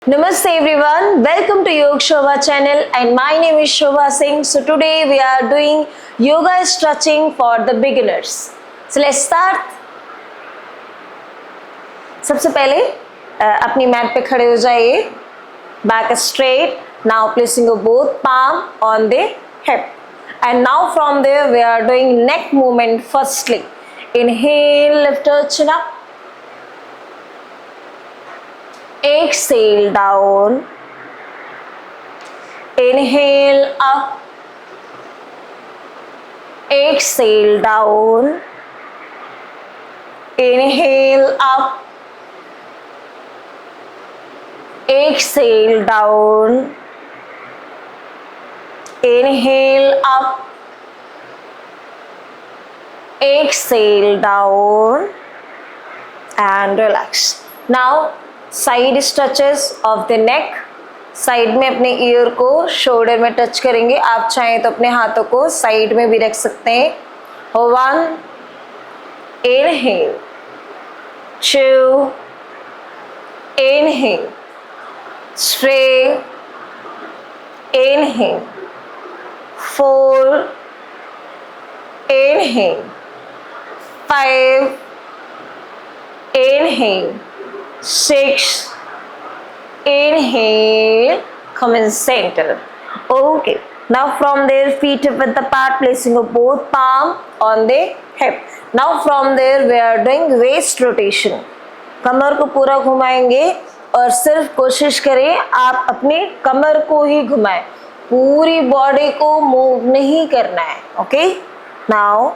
Namaste everyone, welcome to Yoga Shobha channel and my name is Shobha Singh. So today we are doing yoga stretching for the beginners. So let's start. सबसे पहले अपनी mat पे खड़े हो जाइए, back straight. Now placing your both palm on the hip. And now from there we are doing neck movement firstly. Inhale, lift your chin up. Exhale down, inhale up, exhale down, inhale up, exhale down, inhale up, exhale down and relax. Now side stretches of the neck. Side में अपने year को shoulder में touch करेंगे. आप चाहें तो अपने हाथों को साइड में भी रख सकते हैं. 1 inhale, 2 inhale, 3 inhale, 4 inhale, 5 inhale, 6 inhale, come in center. Okay, now from there feet width apart, placing your both palm on the hip. Now from there we are doing waist rotation. कमर को पूरा घुमाएंगे और सिर्फ कोशिश करें आप अपने कमर को ही घुमाएं, पूरी बॉडी को मूव नहीं करना है. Okay, now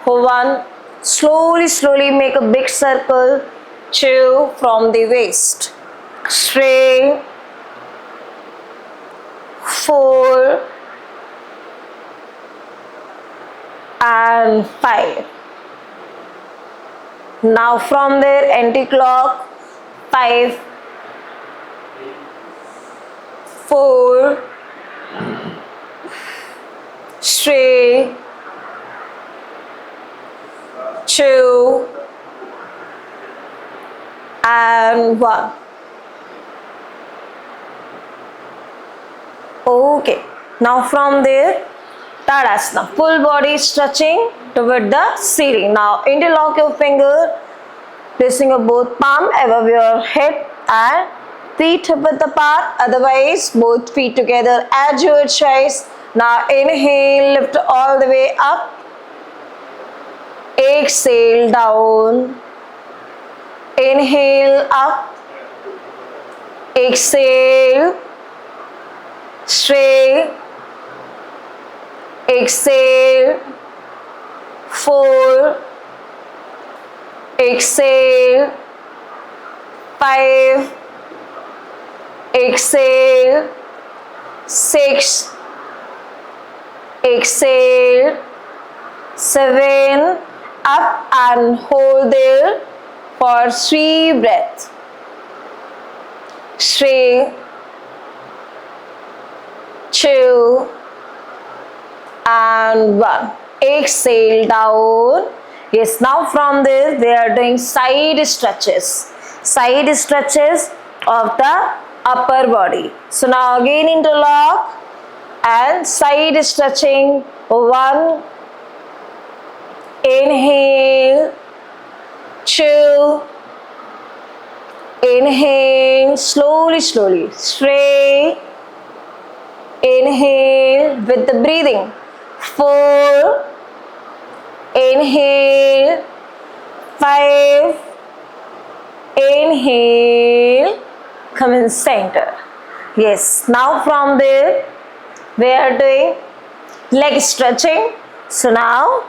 1 slowly make a big circle. 2 from the waist, 3 4 and 5. Now from there anti-clock, 5 4 3 2 and 1. Okay, now from there Tadasana, full body stretching toward the ceiling. Now interlock your finger, placing your both palm above your head and feet width apart, otherwise both feet together as your choice. Now inhale, lift all the way up, exhale down, inhale up, exhale, straight, exhale, 4, exhale, 5, exhale, 6, exhale, 7, up and hold there for 3 breaths. 3, 2 and 1. Exhale down. Yes, now from there we are doing side stretches. Side stretches of the upper body. So now again interlock and side stretching. 1 inhale, 2 inhale, slowly 3 inhale with the breathing, 4 inhale, 5 inhale, come in center. Yes, now from there we are doing leg stretching. So now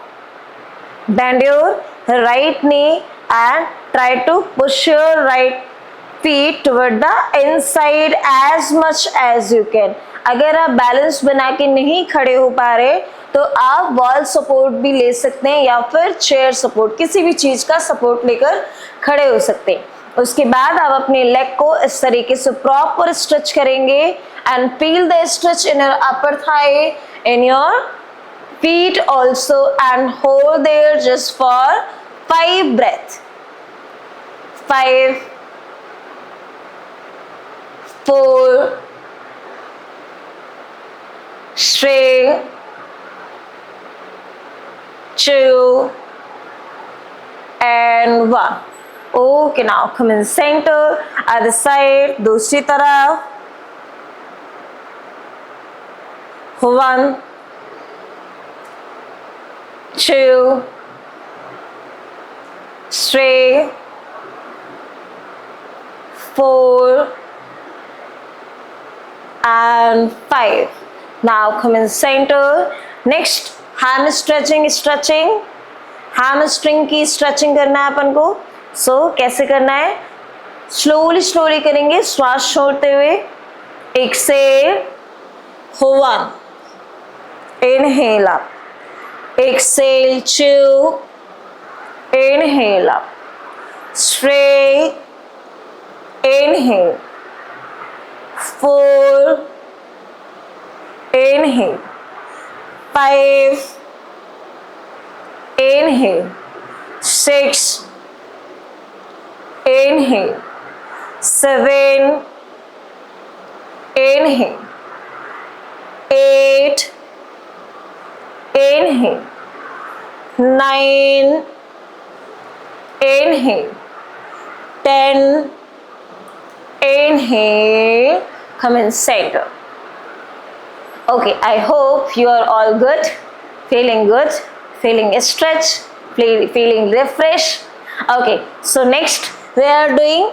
bend your right knee and try to push your right feet toward the inside as much as you can. अगर आप balance बना के नहीं खड़े हो पा रहे तो आप वॉल सपोर्ट भी ले सकते हैं या फिर चेयर सपोर्ट, किसी भी चीज का सपोर्ट लेकर खड़े हो सकते हैं. उसके बाद आप अपने लेग को इस तरीके से प्रॉपर स्ट्रेच करेंगे and feel the stretch in your upper thigh, in your feet also, and hold there just for 5 breaths. 5 4, 3, 2, and 1. Okay, now come in center, other side, दूसरी तरफ. 1, 2, 3, 4, and 5. Now come in center. Next, ham stretching. Hamstring की stretching करना है अपन को. सो कैसे करना है? Slowly करेंगे, श्वास छोड़ते हुए. Exhale, 1, inhale up, exhale 2, inhale up, 3, inhale, 4, inhale, 5, inhale, 6, inhale, 7, inhale, 8, inhale, 9, inhale, 10, inhale, come in center. Okay, I hope you are all good, feeling stretch, feeling refreshed. Okay, so next we are doing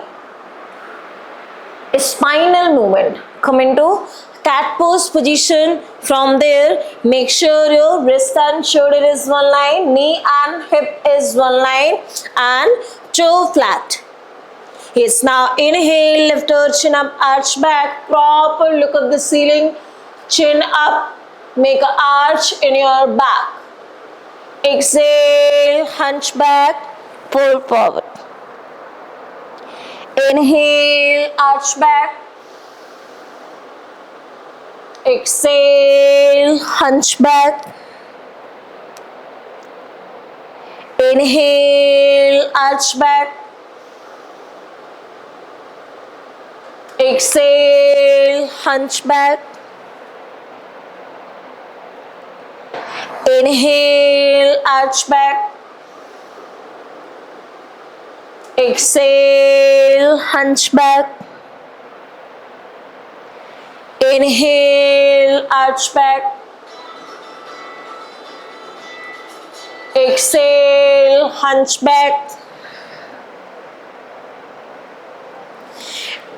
a spinal movement. Come into cat pose position. From there, make sure your wrist and shoulder is one line, knee and hip is one line, and toe flat. Yes, now inhale, lift your chin up, arch back, proper look at the ceiling, chin up, make an arch in your back. Exhale, hunch back, pull forward. Inhale, arch back. Exhale, hunch back. Inhale, arch back. Exhale, hunch back. Inhale, arch back. Exhale, hunch back. Inhale, arch back. Exhale, hunch back.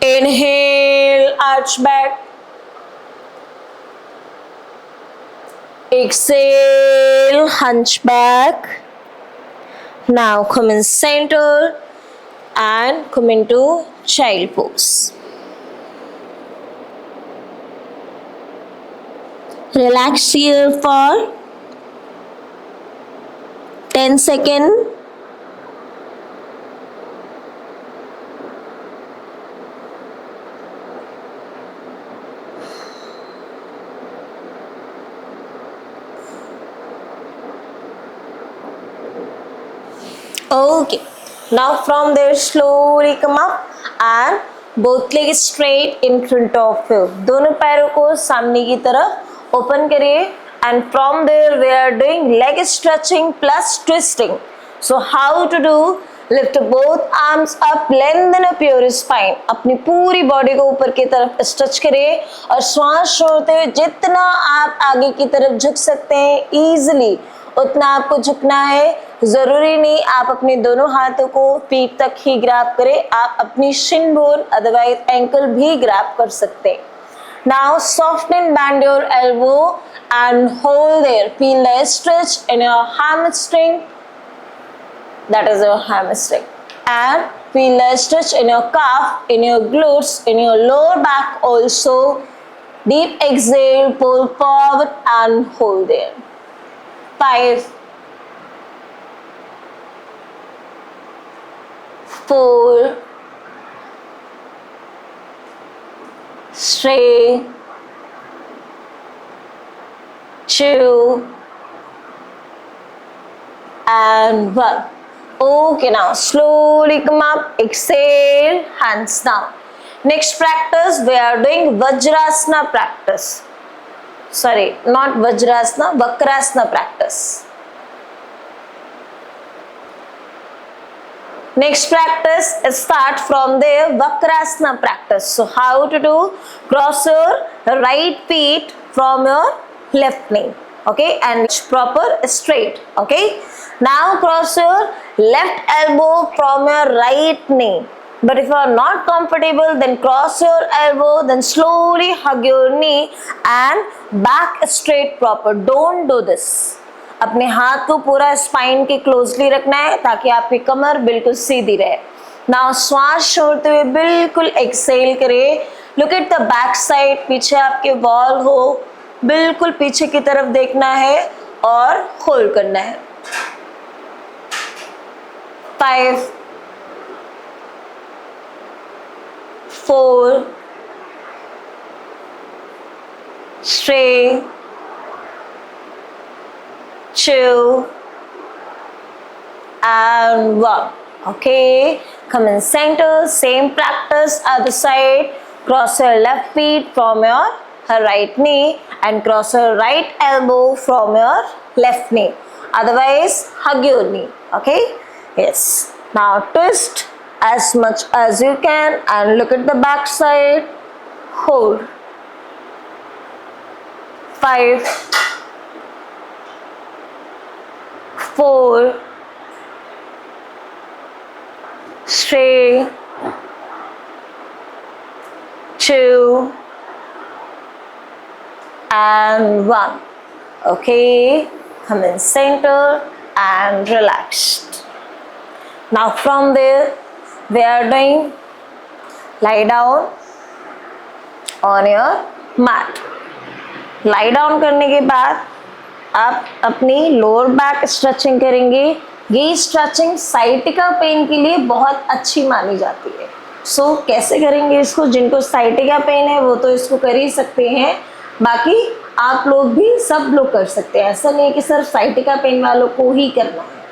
Inhale, arch back. Exhale, hunch back. Now come in center and come into child pose. Relax here for 10 seconds. Okay, now from there slowly come up and both legs straight in front of you. दोनों पैरों को सामने की तरफ open करिए and from there we are doing leg stretching plus twisting. So how to do? Lift both arms up, lengthen up your spine. अपनी पूरी body को ऊपर की तरफ स्ट्रेच करिए और श्वास छोड़ते हुए जितना आप आगे की तरफ झुक सकते हैं easily उतना आपको झुकना है. जरूरी नहीं आप अपने दोनों हाथों को पीठ तक ही ग्रैब करें, आप अपनी शिन बोन अदरवाइज एंकल भी ग्रैब कर सकते हैं. Now soften, bend your elbow and hold there. Feel the stretch in your hamstring. That is your hamstring. And feel the stretch in your calf, in your glutes, in your lower back also. Deep exhale, pull forward and hold there. 5, 4, 3, 2, and 1. Okay, now slowly come up, exhale, hands down. Next practice, we are doing Vajrasana practice. Sorry, not Vajrasana, Vakrasana practice. Next practice is start from the Vakrasana practice. So how to do? Cross your right feet from your left knee. Okay, and proper straight. Okay, now cross your left elbow from your right knee. But if you are not comfortable, then cross your elbow, then slowly hug your knee and back straight proper. Don't do this. अपने हाथ को पूरा spine के closely रखना है ताकि आपकी कमर बिल्कुल सीधी रहे. नाउ श्वास छोड़ते हुए बिल्कुल एक्सेल करें. Look at the back side. पीछे आपके वॉल हो, बिल्कुल पीछे की तरफ देखना है और होल्ड करना है. 5 4 3 2 and 1. Okay, come in center. Same practice other side. Cross your left feet from your right knee and cross your right elbow from your left knee. Otherwise, hug your knee. Okay, yes. Now twist as much as you can and look at the back side. Hold. 5 4 3 2 and 1. Okay, come in center and relaxed. Now from there we are doing lie down on your mat. lie down करने के बाद आप अपनी lower back stretching करेंगे. ये stretching sciatica pain के लिए बहुत अच्छी मानी जाती है. सो कैसे करेंगे इसको? जिनको साइटिका पेन है वो तो इसको कर ही सकते हैं, बाकी आप लोग भी सब लोग कर सकते हैं. ऐसा नहीं है कि सिर्फ साइटिका पेन वालों को ही करना है.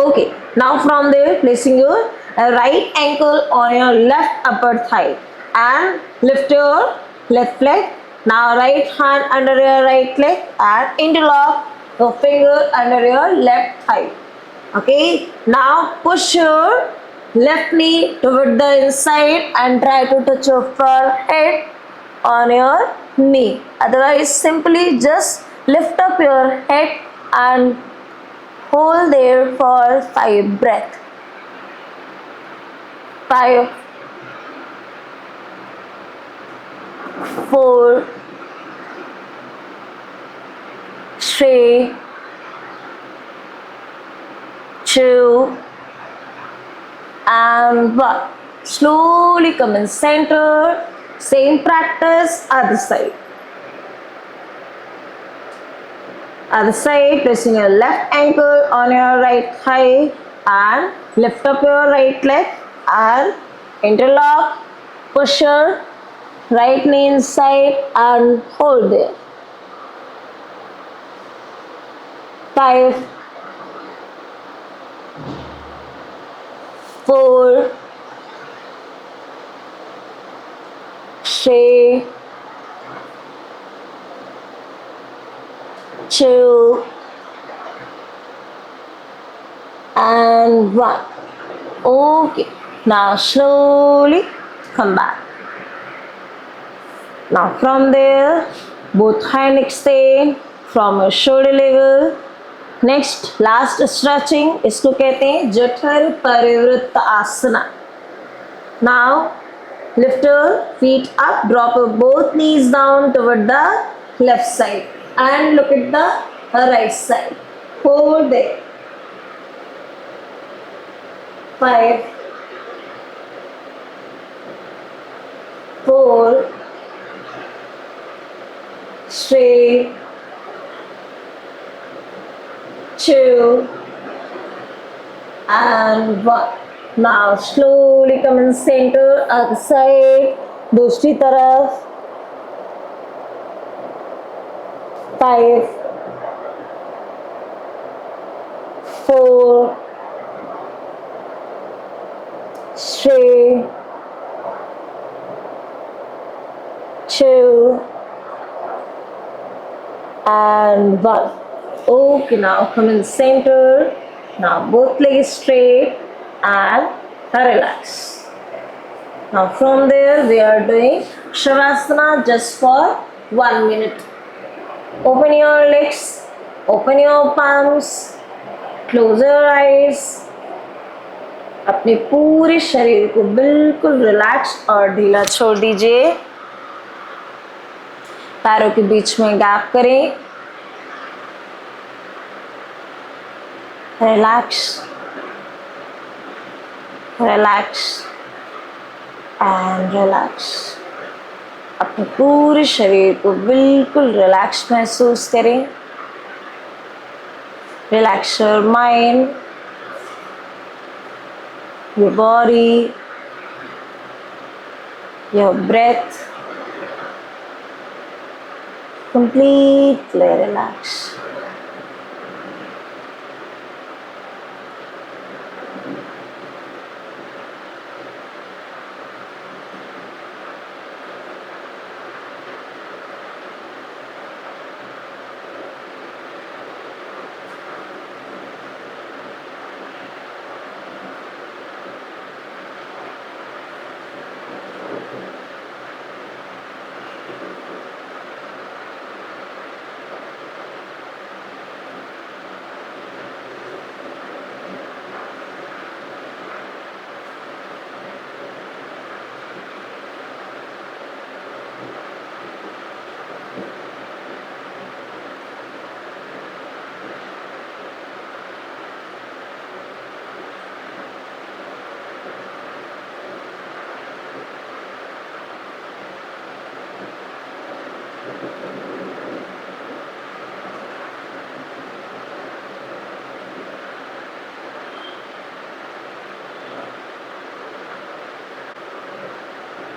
Okay, now from there placing your right ankle on your left upper thigh and lift your left leg. Now right hand under your right leg and interlock your finger under your left thigh. Okay, now push your left knee toward the inside and try to touch your forehead on your knee. Otherwise, simply just lift up your head and hold there for 5 breaths. 5 4 3 2 and 1. Slowly come in center. Same practice other side. Other side, placing your left ankle on your right thigh and lift up your right leg and interlock. Push your right knee inside and hold there. 5 4 3 2 and 1. Okay, now slowly come back. Now from there, both hand extend from your shoulder level. Next, last stretching, इसको कहते हैं जठर परिवृत्त आसना. Now, lift your feet up, drop your both knees down toward the left side and look at the right side. Hold there. 5 4 3 2 and 1. Now slowly come in center, other side, दूसरी तरफ. 5 4 3 two, and one. Okay, now come in the center. Now both legs straight and relax. Now from there we are doing Shavasana just for 1 minute. Open your legs, open your palms, close your eyes. अपने पूरे शरीर को बिल्कुल relax और ढीला छोड़ दीजिए. पैरों के बीच में गैप करें. Relax, relax and relax. अपने पूरे शरीर को बिल्कुल रिलैक्स महसूस करें. Relax your mind, your body, your breath, completely relax.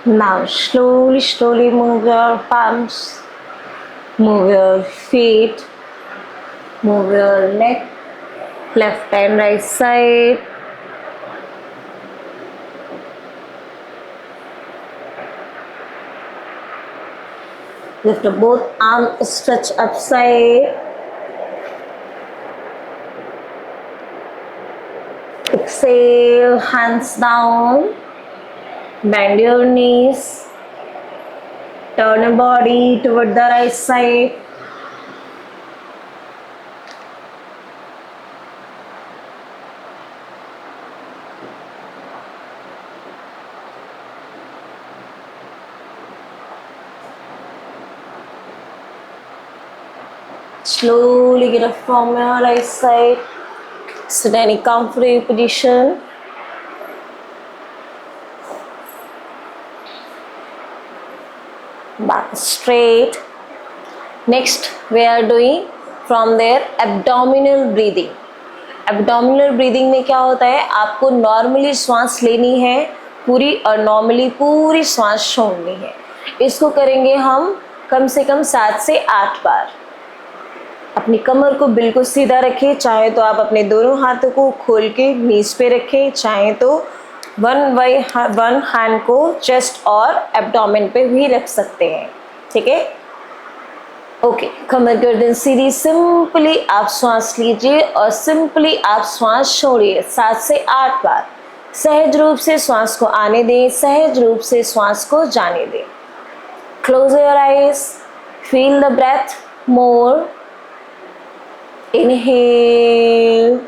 Now slowly move your palms, move your feet, move your neck, left and right side. Lift up both arms, stretch upside. Exhale, hands down. Bend your knees. Turn your body toward the right side. Slowly get up from your right side. Sit in any comfortable position. Back straight. Next we are doing from there abdominal breathing. Abdominal breathing में क्या होता है, आपको normally श्वास लेनी है पूरी और नॉर्मली पूरी श्वास छोड़नी है. इसको करेंगे हम कम से कम 7 से 8 बार. अपनी कमर को बिल्कुल सीधा रखें. चाहे तो आप अपने दोनों हाथों को खोल के नीज पे रखें, चाहे तो वन हैंड को चेस्ट और एब्डोमेन पे भी रख सकते हैं. ठीक है. ओके, कमर गर्दन सीधी. सिंपली आप श्वास लीजिए और सिंपली आप श्वास छोड़िए 7 से 8 बार. सहज रूप से श्वास को आने दें, सहज रूप से श्वास को जाने दें. Close your eyes, feel the breath more. Inhale,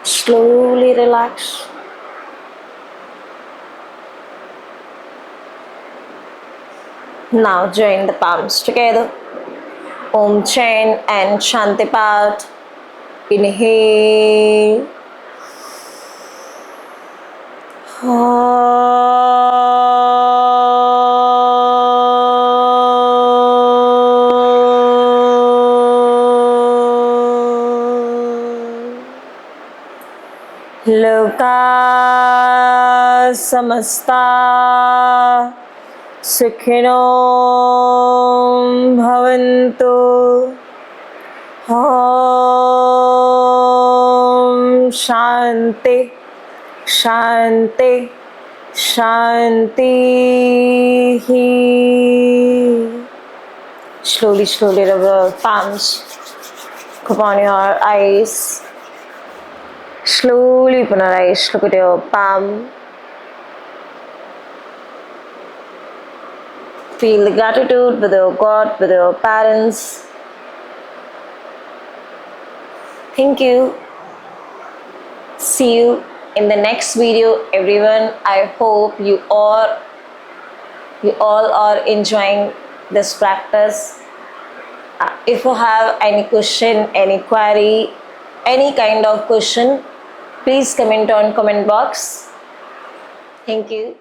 Slowly relax. Now join the palms together. Om Chain and Shantipat. Inhale. Loka samasta sukhino bhavantu. Om Shanti Shanti Shanti. Slowly, slowly rub your palms upon your eyes. Slowly open your eyes. Look at your palm. Feel the gratitude with your God, with your parents. Thank you. See you in the next video, everyone. I hope you all are enjoying this practice. If you have any question, any query, any kind of question, please comment on comment box. Thank you.